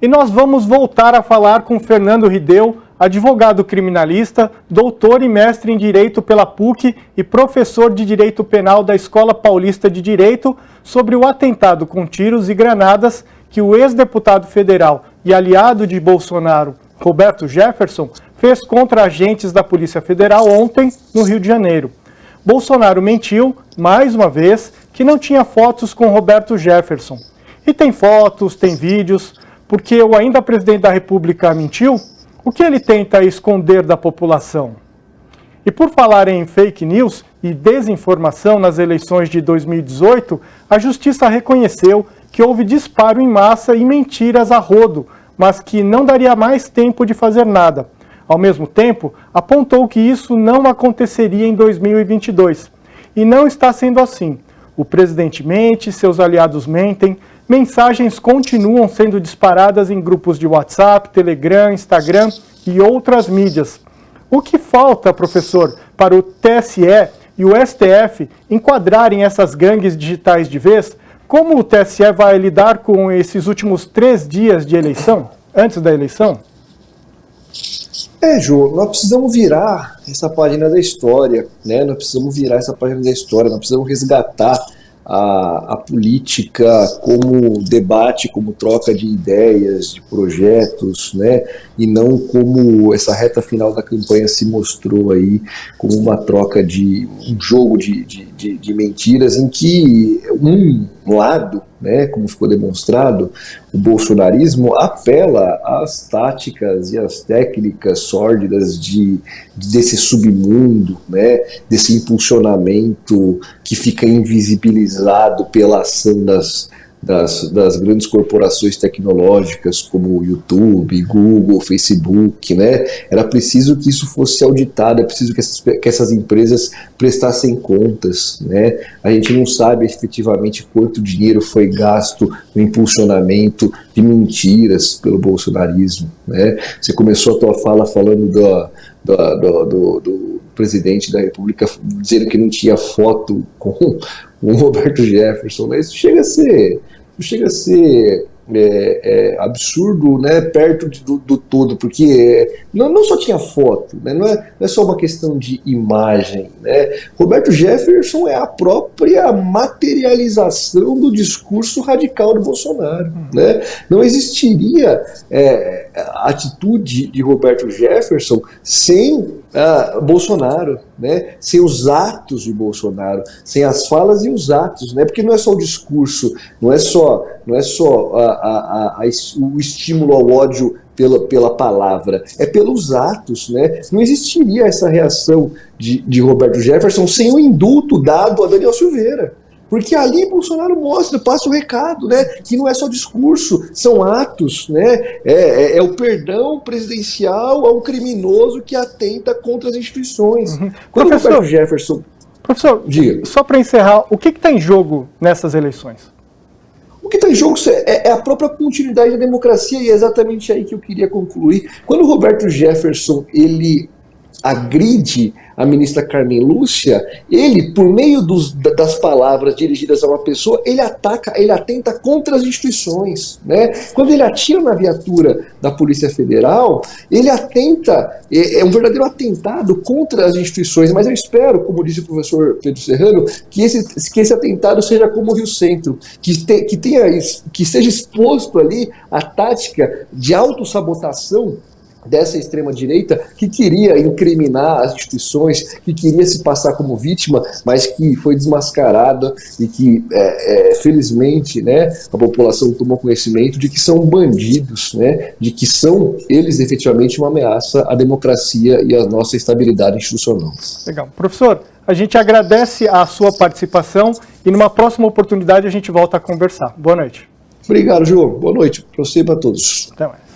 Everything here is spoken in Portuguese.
E nós vamos voltar a falar com Fernando Rideu, advogado criminalista, doutor e mestre em Direito pela PUC e professor de Direito Penal da Escola Paulista de Direito, sobre o atentado com tiros e granadas que o ex-deputado federal e aliado de Bolsonaro, Roberto Jefferson, fez contra agentes da Polícia Federal ontem no Rio de Janeiro. Bolsonaro mentiu, mais uma vez, que não tinha fotos com Roberto Jefferson. E tem fotos, tem vídeos, porque o ainda presidente da República mentiu? O que ele tenta esconder da população? E por falar em fake news e desinformação nas eleições de 2018, a Justiça reconheceu que houve disparo em massa e mentiras a rodo, mas que não daria mais tempo de fazer nada. Ao mesmo tempo, apontou que isso não aconteceria em 2022. E não está sendo assim. O presidente mente, seus aliados mentem, mensagens continuam sendo disparadas em grupos de WhatsApp, Telegram, Instagram e outras mídias. O que falta, professor, para o TSE e o STF enquadrarem essas gangues digitais de vez? Como o TSE vai lidar com esses últimos 3 dias de eleição, antes da eleição? Ju, nós precisamos virar essa página da história, né? Nós precisamos virar essa página da história, nós precisamos resgatar a política como debate, como troca de ideias, de projetos, né? E não como essa reta final da campanha se mostrou aí, como uma troca de um jogo de mentiras em que um lado, né, como ficou demonstrado, o bolsonarismo apela às táticas e às técnicas sórdidas desse submundo, né, desse impulsionamento que fica invisibilizado pela ação das grandes corporações tecnológicas como o YouTube, Google, Facebook, né? Era preciso que isso fosse auditado, é preciso que essas empresas prestassem contas, né? A gente não sabe efetivamente quanto dinheiro foi gasto no impulsionamento de mentiras pelo bolsonarismo, né? Você começou a tua fala falando do presidente da República dizendo que não tinha foto com o Roberto Jefferson, né? Isso chega a ser absurdo, né, perto do todo, porque não só tinha foto, né, não é só uma questão de imagem, né? Roberto Jefferson é a própria materialização do discurso radical do Bolsonaro, né? Não existiria a atitude de Roberto Jefferson sem Bolsonaro, né? Sem os atos de Bolsonaro, sem as falas e os atos, né? Porque não é só o discurso, não é só o estímulo ao ódio pela palavra, é pelos atos, né? Não existiria essa reação de Roberto Jefferson sem o indulto dado a Daniel Silveira. Porque ali Bolsonaro passa o recado, né? Que não é só discurso, são atos, né? É o perdão presidencial a um criminoso que atenta contra as instituições. Quando o Roberto Jefferson... Professor, diga. Só para encerrar, o que está em jogo nessas eleições? O que está em jogo é a própria continuidade da democracia, e é exatamente aí que eu queria concluir. Quando o Roberto Jefferson ele agride a ministra Carmen Lúcia, ele, por meio das palavras dirigidas a uma pessoa, ele atenta contra as instituições, né? Quando ele atira na viatura da Polícia Federal, ele atenta, é um verdadeiro atentado contra as instituições, mas eu espero, como disse o professor Pedro Serrano, que esse atentado seja como o Rio Centro, que seja exposto ali a tática de autossabotação dessa extrema-direita que queria incriminar as instituições, que queria se passar como vítima, mas que foi desmascarada e que, felizmente, né, a população tomou conhecimento de que são bandidos, né, de que são eles efetivamente uma ameaça à democracia e à nossa estabilidade institucional. Legal. Professor, a gente agradece a sua participação e numa próxima oportunidade a gente volta a conversar. Boa noite. Obrigado, João. Boa noite para você e para todos. Até mais.